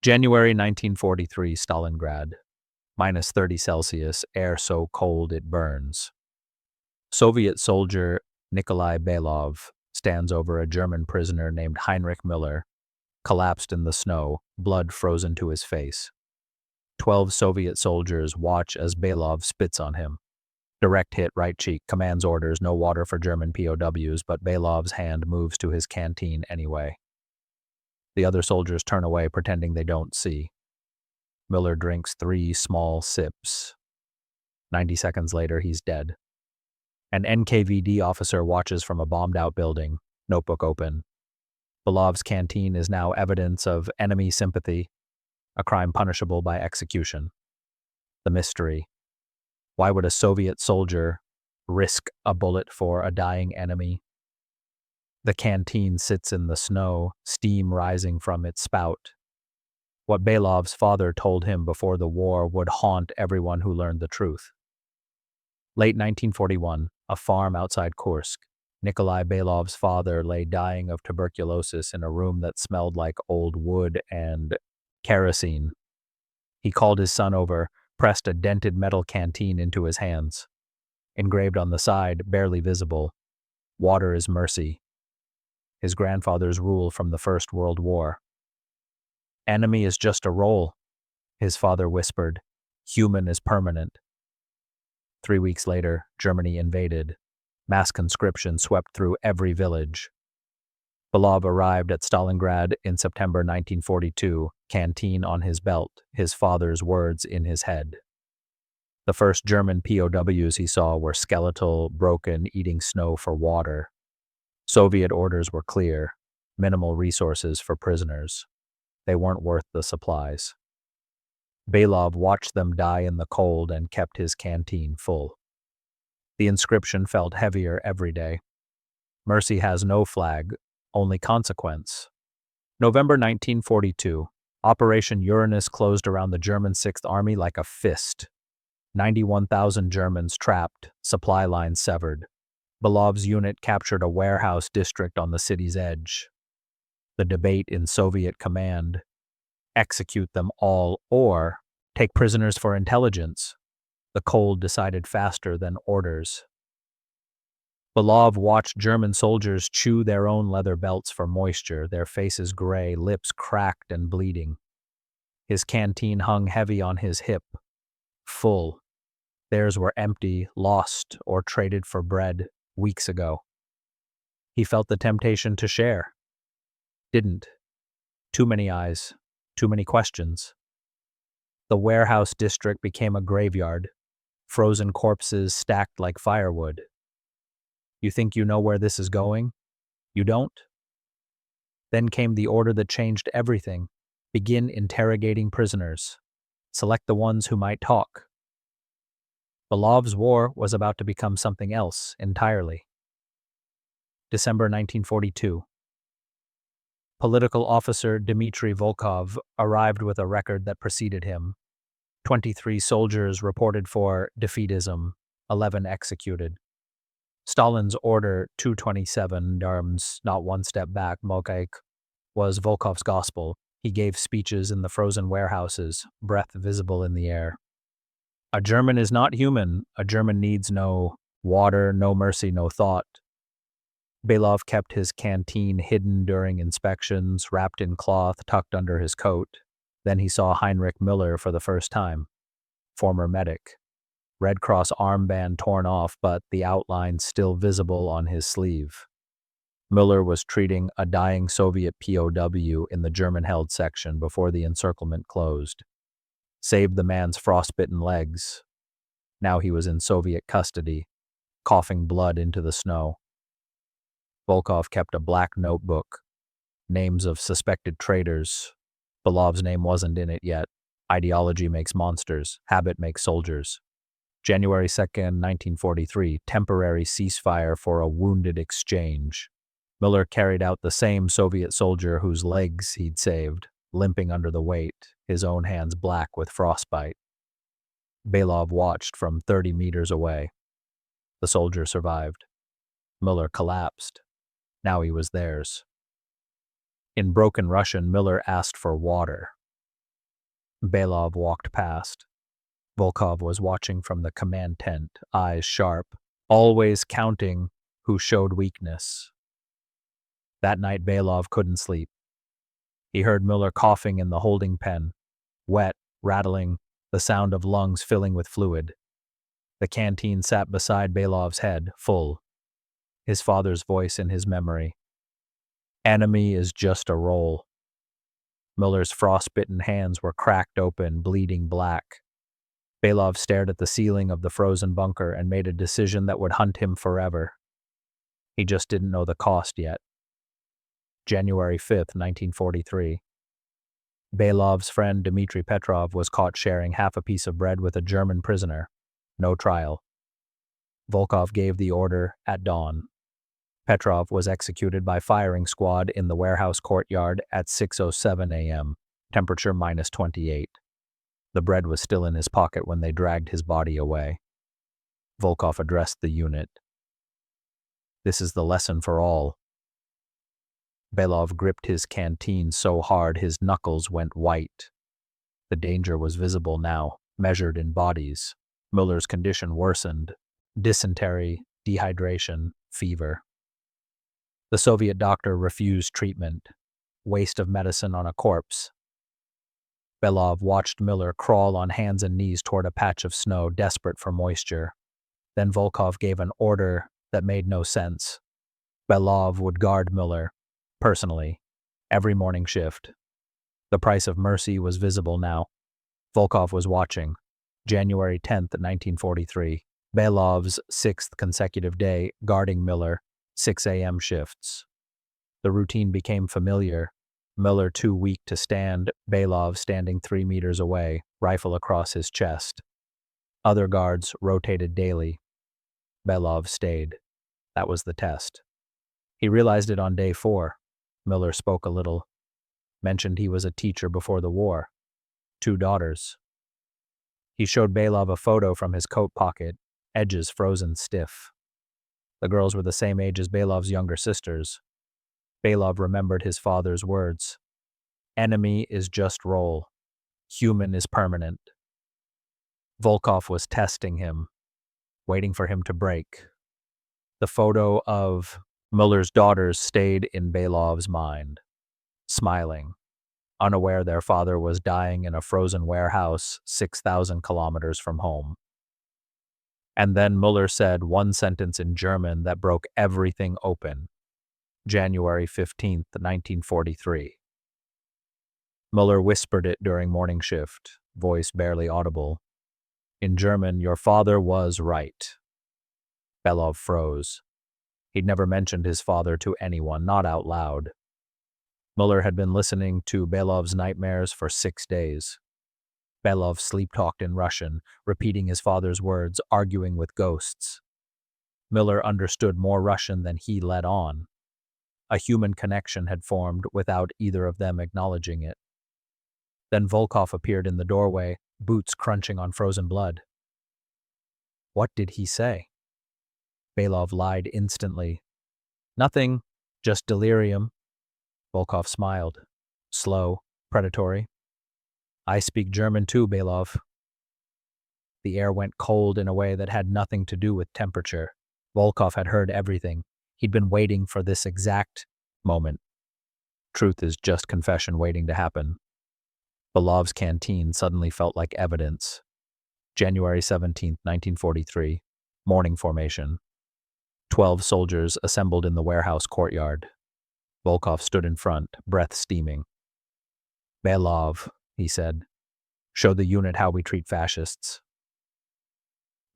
January 1943, Stalingrad. Minus 30 Celsius, air so cold it burns. Soviet soldier Nikolai Belov stands over a German prisoner named Heinrich Müller, collapsed in the snow, blood frozen to his face. 12 Soviet soldiers watch as Belov spits on him. Direct hit, right cheek, commands orders, no water for German POWs, but Belov's hand moves to his canteen anyway. The other soldiers turn away, pretending they don't see. Müller drinks 3 small sips. 90 seconds later, he's dead. An NKVD officer watches from a bombed-out building, notebook open. Belov's canteen is now evidence of enemy sympathy, a crime punishable by execution. The mystery. Why would a Soviet soldier risk a bullet for a dying enemy? The canteen sits in the snow, steam rising from its spout. What Belov's father told him before the war would haunt everyone who learned the truth. Late 1941, a farm outside Kursk. Nikolai Belov's father lay dying of tuberculosis in a room that smelled like old wood and kerosene. He called his son over, pressed a dented metal canteen into his hands. Engraved on the side, barely visible, "Water is mercy." His grandfather's rule from the First World War. "Enemy is just a role," his father whispered. "Human is permanent." 3 weeks later, Germany invaded. Mass conscription swept through every village. Belov arrived at Stalingrad in September 1942, canteen on his belt, his father's words in his head. The first German POWs he saw were skeletal, broken, eating snow for water. Soviet orders were clear: minimal resources for prisoners. They weren't worth the supplies. Belov watched them die in the cold and kept his canteen full. The inscription felt heavier every day. Mercy has no flag, only consequence. November 1942. Operation Uranus closed around the German 6th Army like a fist. 91,000 Germans trapped, supply lines severed. Belov's unit captured a warehouse district on the city's edge. The debate in Soviet command: execute them all or take prisoners for intelligence. The cold decided faster than orders. Belov watched German soldiers chew their own leather belts for moisture, their faces gray, lips cracked and bleeding. His canteen hung heavy on his hip, full. Theirs were empty, lost, or traded for bread weeks ago. He felt the temptation to share. Didn't. Too many eyes, too many questions. The warehouse district became a graveyard, frozen corpses stacked like firewood. You think you know where this is going? You don't? Then came the order that changed everything. Begin interrogating prisoners. Select the ones who might talk. Belov's war was about to become something else entirely. December 1942. Political officer Dmitry Volkov arrived with a record that preceded him. 23 soldiers reported for defeatism, 11 executed. Stalin's Order 227, Darms, not one step back, Mokaik, was Volkov's gospel. He gave speeches in the frozen warehouses, breath visible in the air. A German is not human. A German needs no water, no mercy, no thought. Belov kept his canteen hidden during inspections, wrapped in cloth, tucked under his coat. Then he saw Heinrich Müller for the first time. Former medic. Red Cross armband torn off, but the outline still visible on his sleeve. Müller was treating a dying Soviet POW in the German-held section before the encirclement closed. Saved the man's frostbitten legs. Now he was in Soviet custody, coughing blood into the snow. Volkov kept a black notebook. Names of suspected traitors. Belov's name wasn't in it yet. Ideology makes monsters. Habit makes soldiers. January 2nd, 1943, temporary ceasefire for a wounded exchange. Müller carried out the same Soviet soldier whose legs he'd saved, limping under the weight, his own hands black with frostbite. Belov watched from 30 meters away. The soldier survived. Müller collapsed. Now he was theirs. In broken Russian, Müller asked for water. Belov walked past. Volkov was watching from the command tent, eyes sharp, always counting who showed weakness. That night Belov couldn't sleep. He heard Müller coughing in the holding pen, wet, rattling, the sound of lungs filling with fluid. The canteen sat beside Belov's head, full. His father's voice in his memory. Enemy is just a roll. Müller's frostbitten hands were cracked open, bleeding black. Belov stared at the ceiling of the frozen bunker and made a decision that would hunt him forever. He just didn't know the cost yet. January 5th, 1943. Belov's friend Dmitry Petrov was caught sharing half a piece of bread with a German prisoner. No trial. Volkov gave the order at dawn. Petrov was executed by firing squad in the warehouse courtyard at 6:07 a.m., temperature -28. The bread was still in his pocket when they dragged his body away. Volkov addressed the unit. This is the lesson for all. Belov gripped his canteen so hard his knuckles went white. The danger was visible now, measured in bodies. Müller's condition worsened. Dysentery, dehydration, fever. The Soviet doctor refused treatment. Waste of medicine on a corpse. Belov watched Müller crawl on hands and knees toward a patch of snow, desperate for moisture. Then Volkov gave an order that made no sense. Belov would guard Müller, personally, every morning shift. The price of mercy was visible now. Volkov was watching. January 10th, 1943. Belov's 6th consecutive day, guarding Müller, 6 a.m. shifts. The routine became familiar. Müller too weak to stand, Belov standing 3 meters away, rifle across his chest. Other guards rotated daily. Belov stayed. That was the test. He realized it on day 4. Müller spoke a little. Mentioned he was a teacher before the war. 2 daughters. He showed Belov a photo from his coat pocket, edges frozen stiff. The girls were the same age as Belov's younger sisters. Belov remembered his father's words. Enemy is just roll. Human is permanent. Volkov was testing him, waiting for him to break. The photo of Müller's daughters stayed in Belov's mind, smiling, unaware their father was dying in a frozen warehouse 6,000 kilometers from home. And then Müller said one sentence in German that broke everything open. January 15th, 1943. Müller whispered it during morning shift, voice barely audible. In German, your father was right. Belov froze. He'd never mentioned his father to anyone, not out loud. Müller had been listening to Belov's nightmares for 6 days. Belov sleep-talked in Russian, repeating his father's words, arguing with ghosts. Müller understood more Russian than he let on. A human connection had formed without either of them acknowledging it. Then Volkov appeared in the doorway, boots crunching on frozen blood. What did he say? Belov lied instantly. Nothing, just delirium. Volkov smiled. Slow, predatory. I speak German too, Belov. The air went cold in a way that had nothing to do with temperature. Volkov had heard everything. He'd been waiting for this exact moment. Truth is just confession waiting to happen. Belov's canteen suddenly felt like evidence. January 17th, 1943. Morning formation. 12 soldiers assembled in the warehouse courtyard. Volkov stood in front, breath steaming. Belov, he said, show the unit how we treat fascists.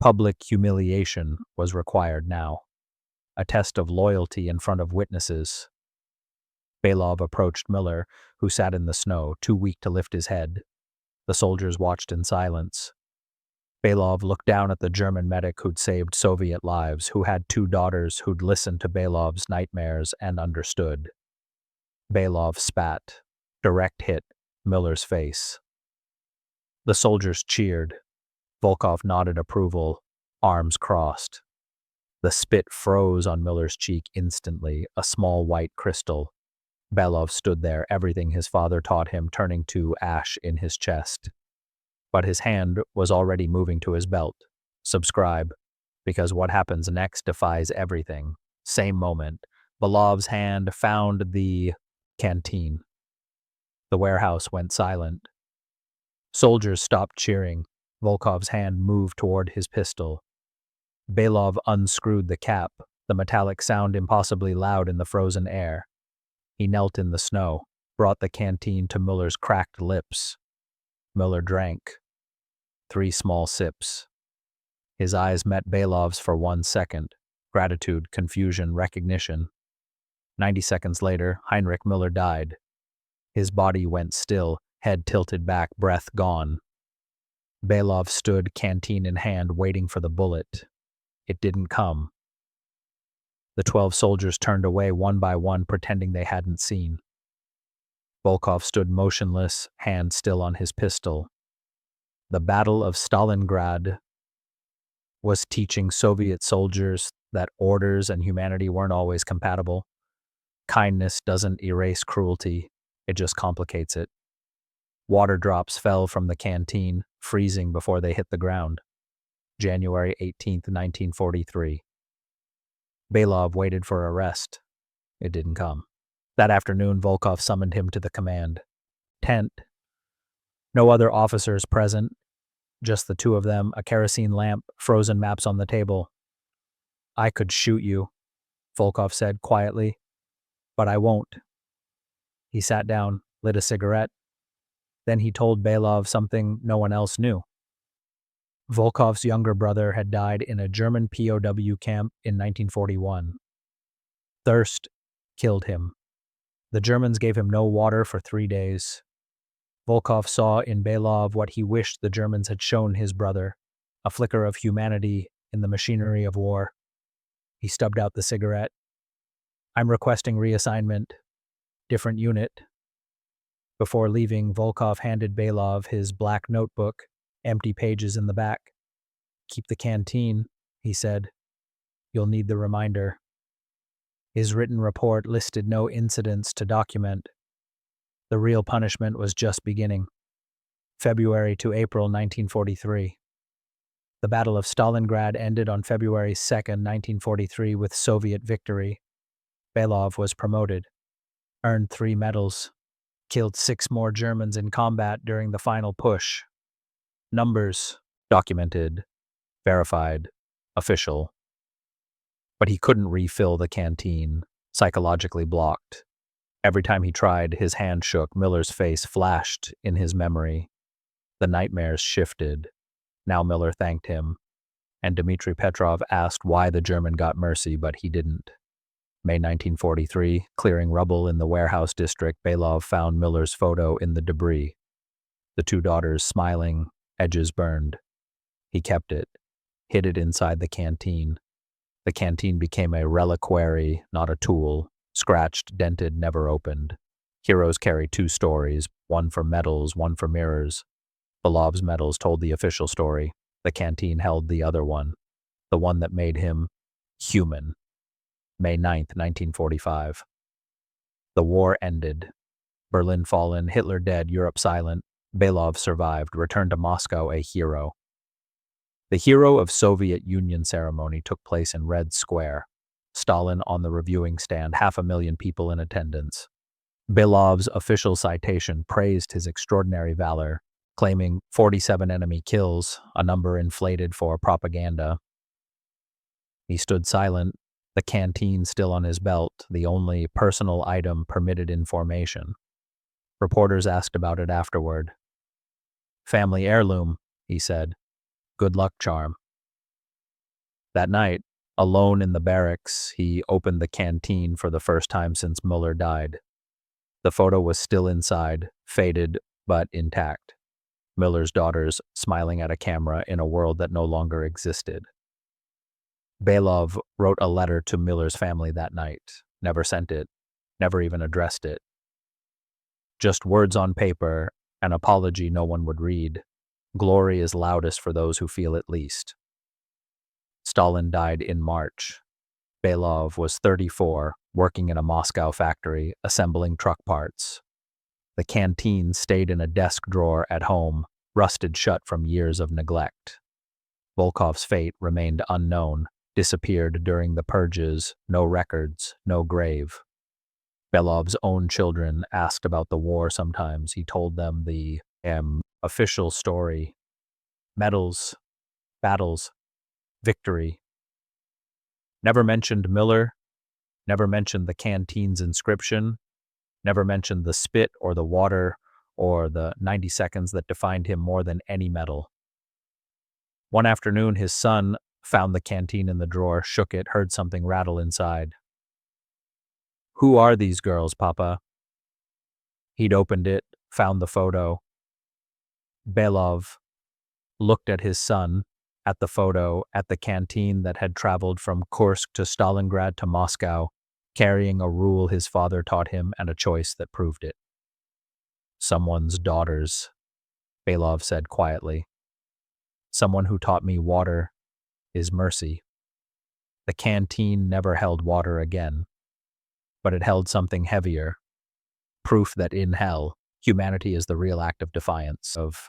Public humiliation was required now. A test of loyalty in front of witnesses. Belov approached Müller, who sat in the snow, too weak to lift his head. The soldiers watched in silence. Belov looked down at the German medic who'd saved Soviet lives, who had 2 daughters who'd listened to Belov's nightmares and understood. Belov spat, direct hit, Müller's face. The soldiers cheered. Volkov nodded approval, arms crossed. The spit froze on Müller's cheek instantly, a small white crystal. Belov stood there, everything his father taught him turning to ash in his chest. but his hand was already moving to his belt. Subscribe, because what happens next defies everything. Same moment, Belov's hand found the canteen. The warehouse went silent. Soldiers stopped cheering. Volkov's hand moved toward his pistol. Belov unscrewed the cap, the metallic sound impossibly loud in the frozen air. He knelt in the snow, brought the canteen to Müller's cracked lips. Müller drank. 3 small sips. His eyes met Belov's for 1 second. Gratitude, confusion, recognition. 90 seconds later, Heinrich Müller died. His body went still, head tilted back, breath gone. Belov stood, canteen in hand, waiting for the bullet. It didn't come. The 12 soldiers turned away one by one, pretending they hadn't seen. Volkov stood motionless, hand still on his pistol. The Battle of Stalingrad was teaching Soviet soldiers that orders and humanity weren't always compatible. Kindness doesn't erase cruelty, it just complicates it. Water drops fell from the canteen, freezing before they hit the ground. January 18, 1943. Belov waited for arrest. It didn't come. That afternoon, Volkov summoned him to the command tent. No other officers present, just the 2 of them, a kerosene lamp, frozen maps on the table. "I could shoot you," Volkov said quietly, "but I won't." He sat down, lit a cigarette. Then he told Belov something no one else knew. Volkov's younger brother had died in a German POW camp in 1941. Thirst killed him. The Germans gave him no water for 3 days. Volkov saw in Belov what he wished the Germans had shown his brother, a flicker of humanity in the machinery of war. He stubbed out the cigarette. "I'm requesting reassignment. Different unit." Before leaving, Volkov handed Belov his black notebook, empty pages in the back. "Keep the canteen," he said. "You'll need the reminder." His written report listed no incidents to document. The real punishment was just beginning. February to April 1943. The Battle of Stalingrad ended on February 2, 1943 with Soviet victory. Belov was promoted, earned 3 medals, killed 6 more Germans in combat during the final push. Numbers, documented, verified, official. But he couldn't refill the canteen, psychologically blocked. Every time he tried, his hand shook, Müller's face flashed in his memory. The nightmares shifted. Now Müller thanked him, and Dmitry Petrov asked why the German got mercy, but he didn't. May 1943, clearing rubble in the warehouse district, Belov found Müller's photo in the debris. The 2 daughters smiling, edges burned. He kept it, hid it inside the canteen. The canteen became a reliquary, not a tool, scratched, dented, never opened. Heroes carry 2 stories, one for medals, one for mirrors. Belov's medals told the official story. The canteen held the other one, the one that made him human. May 9, 1945. The war ended. Berlin fallen, Hitler dead, Europe silent. Belov survived, returned to Moscow a hero. The Hero of Soviet Union ceremony took place in Red Square. Stalin on the reviewing stand, 500,000 people in attendance. Belov's official citation praised his extraordinary valor, claiming 47 enemy kills, a number inflated for propaganda. He stood silent, the canteen still on his belt, the only personal item permitted in formation. Reporters asked about it afterward. "Family heirloom," he said. "Good luck charm." That night, alone in the barracks, he opened the canteen for the first time since Müller died. The photo was still inside, faded but intact. Müller's daughters smiling at a camera in a world that no longer existed. Belov wrote a letter to Müller's family that night, never sent it, never even addressed it. Just words on paper, an apology no one would read. Glory is loudest for those who feel it least. Stalin died in March. Belov was 34, working in a Moscow factory, assembling truck parts. The canteen stayed in a desk drawer at home, rusted shut from years of neglect. Volkov's fate remained unknown, disappeared during the purges, no records, no grave. Belov's own children asked about the war sometimes. He told them the official story: medals, battles, victory. Never mentioned Miller, never mentioned the canteen's inscription, never mentioned the spit or the water or the 90 seconds that defined him more than any medal. One afternoon, his son found the canteen in the drawer, shook it, heard something rattle inside. "Who are these girls, Papa?" He'd opened it, found the photo. Belov looked at his son, at the photo, at the canteen that had traveled from Kursk to Stalingrad to Moscow, carrying a rule his father taught him and a choice that proved it. "Someone's daughters," Belov said quietly. "Someone who taught me water is mercy." The canteen never held water again, but it held something heavier, proof that in hell, humanity is the real act of defiance, of